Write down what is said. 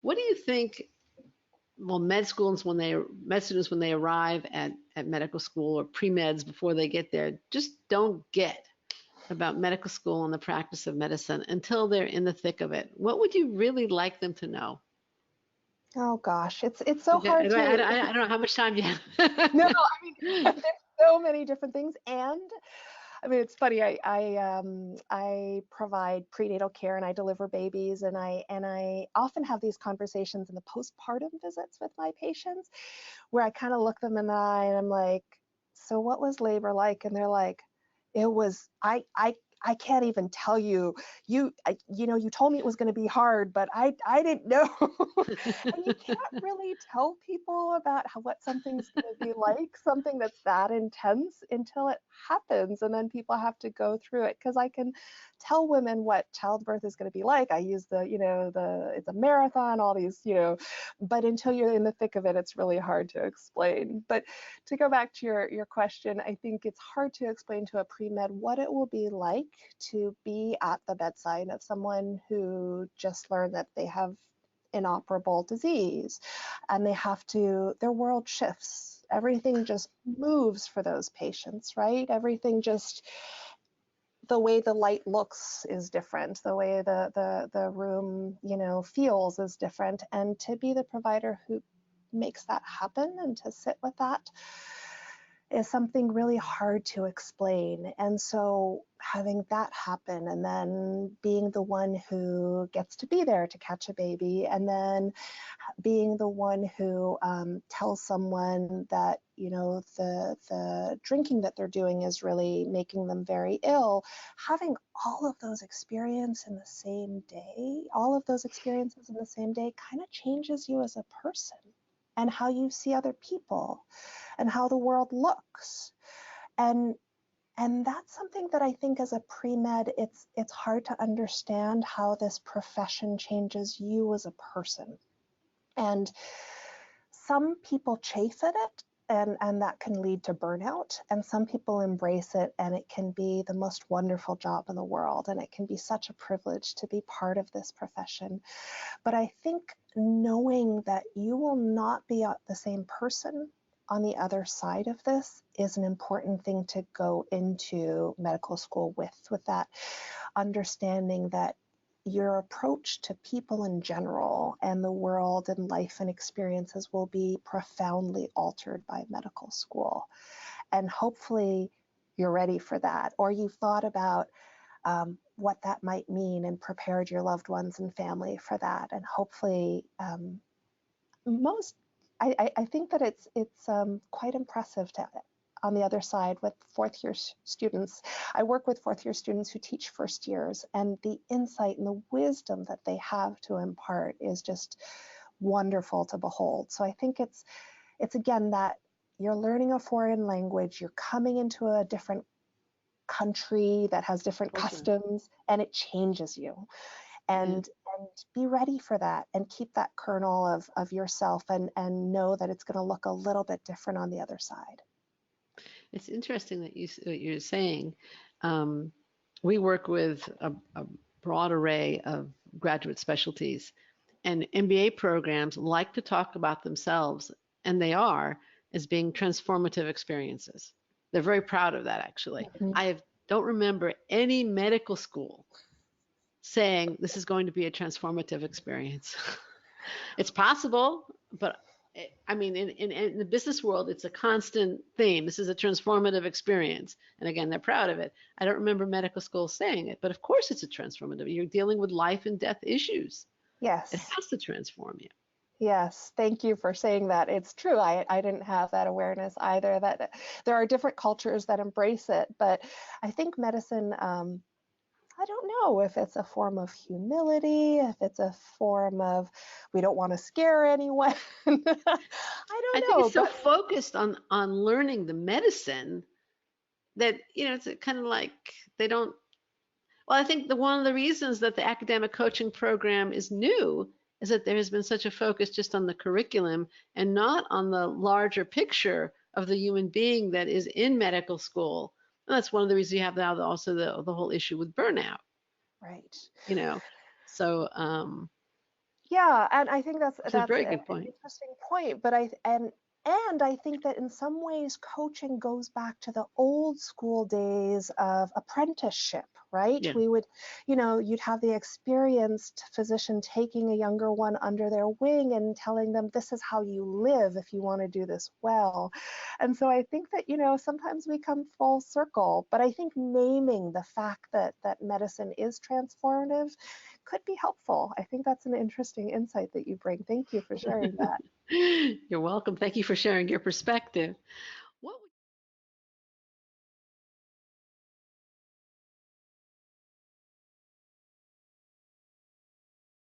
What do you think? Well, med students when they arrive at medical school or pre-meds before they get there just don't get about medical school and the practice of medicine until they're in the thick of it. What would you really like them to know? Oh gosh, it's so Okay, hard to. I don't know how much time you No, have. I mean, there's so many different things, and I mean, it's funny. I provide prenatal care and I deliver babies, and I often have these conversations in the postpartum visits with my patients, where I kind of look them in the eye and I'm like, "So what was labor like?" And they're like, "It was I can't even tell you. You told me it was going to be hard, but I didn't know." And you can't really tell people about what something's going to be like, something that's that intense, until it happens, and then people have to go through it. Because I can tell women what childbirth is going to be like. I use it's a marathon, all these, but until you're in the thick of it, it's really hard to explain. But to go back to your question, I think it's hard to explain to a pre-med what it will be like to be at the bedside of someone who just learned that they have inoperable disease, and their world shifts. Everything just moves for those patients, right? Everything just, the way the light looks is different, the way the room, feels is different. And to be the provider who makes that happen and to sit with that is something really hard to explain. And so having that happen, and then being the one who gets to be there to catch a baby, and then being the one who tells someone that the drinking that they're doing is really making them very ill, having all of those experiences in the same day, kind of changes you as a person, and how you see other people, and how the world looks. And that's something that I think as a pre-med, it's hard to understand how this profession changes you as a person. And some people chafe at it, and that can lead to burnout. And some people embrace it, and it can be the most wonderful job in the world. And it can be such a privilege to be part of this profession. But I think knowing that you will not be the same person on the other side of this is an important thing to go into medical school with that understanding that your approach to people in general and the world and life and experiences will be profoundly altered by medical school. And hopefully you're ready for that, or you've thought about what that might mean and prepared your loved ones and family for that. And hopefully I think that it's quite impressive to, on the other side, with fourth year students. I work with fourth year students who teach first years, and the insight and the wisdom that they have to impart is just wonderful to behold. So I think it's again that you're learning a foreign language, you're coming into a different country that has different customs, and it changes you. And be ready for that, and keep that kernel of yourself, and know that it's going to look a little bit different on the other side. It's interesting that what you're saying. We work with a broad array of graduate specialties, and MBA programs like to talk about themselves, and they are, as being transformative experiences. They're very proud of that, actually. Mm-hmm. Don't remember any medical school saying this is going to be a transformative experience. It's possible, but I mean, in the business world, it's a constant theme. This is a transformative experience. And again, they're proud of it. I don't remember medical school saying it, but of course it's a transformative. You're dealing with life and death issues. Yes. It has to transform you. Yes, thank you for saying that. It's true. I didn't have that awareness either, that there are different cultures that embrace it. But I think medicine, I don't know if it's a form of humility, if it's a form of, we don't want to scare anyone. I I don't think know, it's so but focused on learning the medicine that, it's kind of like they don't. Well, I think one of the reasons that the academic coaching program is new is that there has been such a focus just on the curriculum and not on the larger picture of the human being that is in medical school. And that's one of the reasons you have now also the whole issue with burnout. right. So Yeah, and I think It's a that's very an good point. interesting point. But and I think that in some ways coaching goes back to the old school days of apprenticeship, right? Yeah. We would, you'd have the experienced physician taking a younger one under their wing and telling them this is how you live if you want to do this well. And so I think that, sometimes we come full circle, but I think naming the fact that medicine is transformative could be helpful. I think that's an interesting insight that you bring. Thank you for sharing that. You're welcome. Thank you for sharing your perspective.